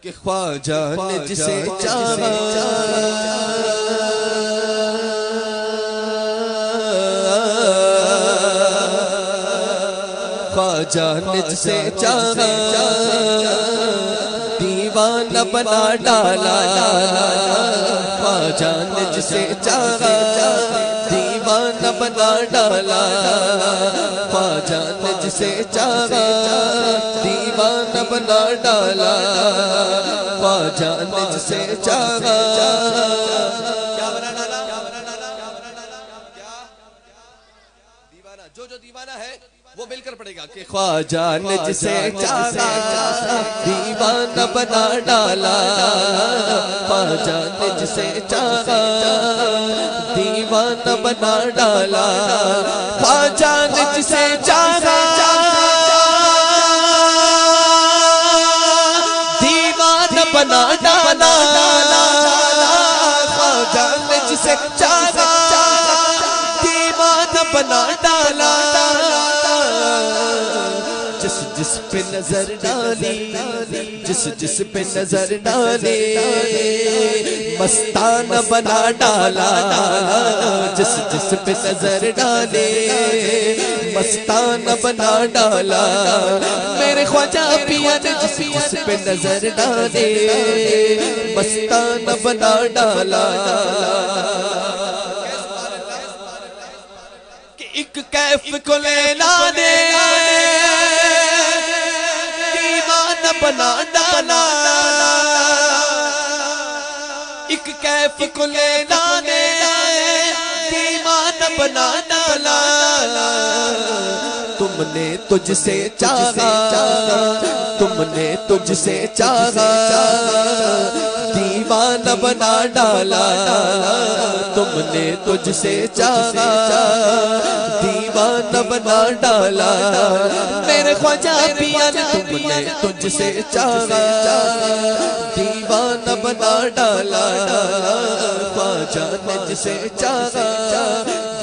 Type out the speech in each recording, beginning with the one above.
کہ خواجہ نے جسے چاہا خواجہ نے جسے چاہا دیوانہ بنا ڈالا خواجہ نے جسے چاہا دیوانہ بنا ڈالا خواجہ نے جسے چاہا دیوانہ بنا ڈالا خواجہ نے جسے چاہا کیا بنا ڈالا دیوانہ جو دیوانہ ہے وہ مل کر پڑے گا کہ خواجہ نے جسے چاہا دیوانہ بنا ڈالا خواجہ نے جسے چاہا دیوانہ بنا ڈالا خواجہ نے جسے چاہا دیوانہ بنا ڈالا خواجہ نے جسے چاہا دیوانہ بنا ڈالا جس پہ نظر ڈالی جس پہ نظر ڈالی مستانہ بنا ڈالا جس پہ نظر ڈالی مستانہ بنا ڈالا میرے خواجہ پیا نے جس پہ نظر ڈالی مستانہ بنا ڈالا کہ ایک کیف کو لینا دے بنا ڈالا ایک کیف کو لینا دے دیوانہ بنا ڈالا تم نے تجھ سے چاہا تم نے تجھ سے چاہا دیوانہ بنا ڈالا تم نے تجھ سے چاہا دیوانہ بنا ڈالا میرے خواجہ پیا نے تم نے تجھ سے چاہا دیوانہ بنا ڈالا خواجہ نے جسے چاہا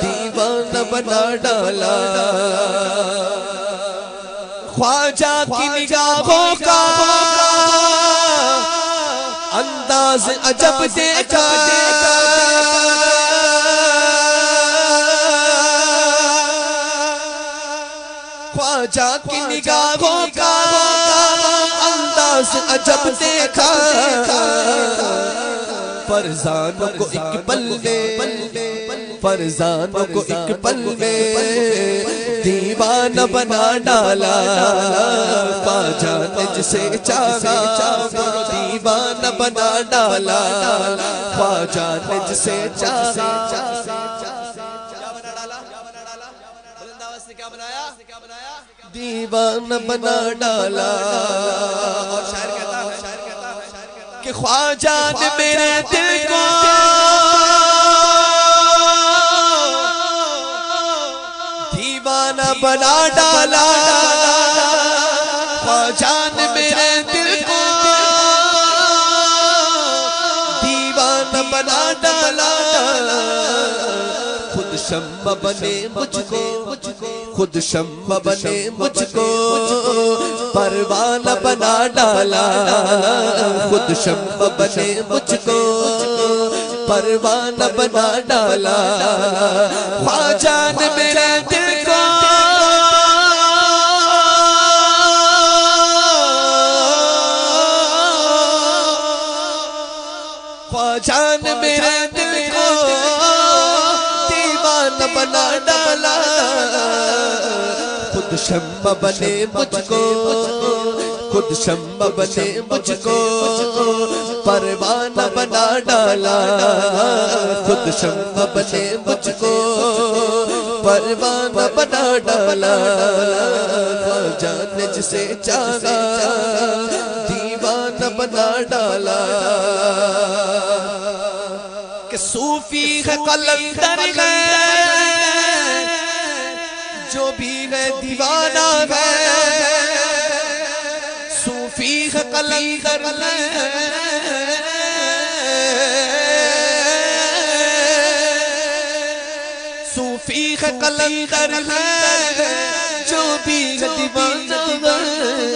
دیوانہ بنا ڈالا خواجہ کی نگاہوں کا انداز عجب دیکھا خواجہ کی نگاہوں کا انداز عجب دیکھا فرزانوں کو ایک پل میں فرزانوں کو ایک پل میں دیوانہ بنا ڈالا خواجہ نے جسے چاہا دیوانہ بنا ڈالا خواجہ نے جسے چاہا کیا بنایا دیوانہ بنا ڈالا اور شاعر کہتا کہ خواجہ نے میرے دل کو دیوانہ بنا ڈالا خواجہ نے میرے دل کو دیوانہ بنا ڈالا خود شمع بنے مجھ کو خود شمع بنے مجھ کو پروانہ بنا ڈالا خود شمع بنے مجھ کو پروانہ بنا ڈالا خواجہ نے میرے دل کو خواجہ نے میرے دل کو دیوانہ بنا ڈالا خود شمع بنے مجھ کو خود شمع بنے مجھ کو پروانہ بنا ڈالا خود شمع بنے مجھ کو پروانہ بنا ڈالا خواجہ نے جسے چاہا دیوانہ بنا ڈالا کہ صوفی ہے قلندر ہے جو بھی ہے دیوانہ ہے صوفی ہے قلندر ہے صوفی ہے قلندر ہے جو بھی ہے دیوانہ ہے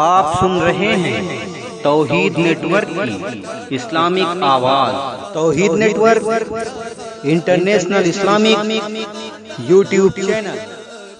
آپ سن رہے ہیں توحید نیٹورک کی اسلامک آواز۔ توحید network international Islamic YouTube channel.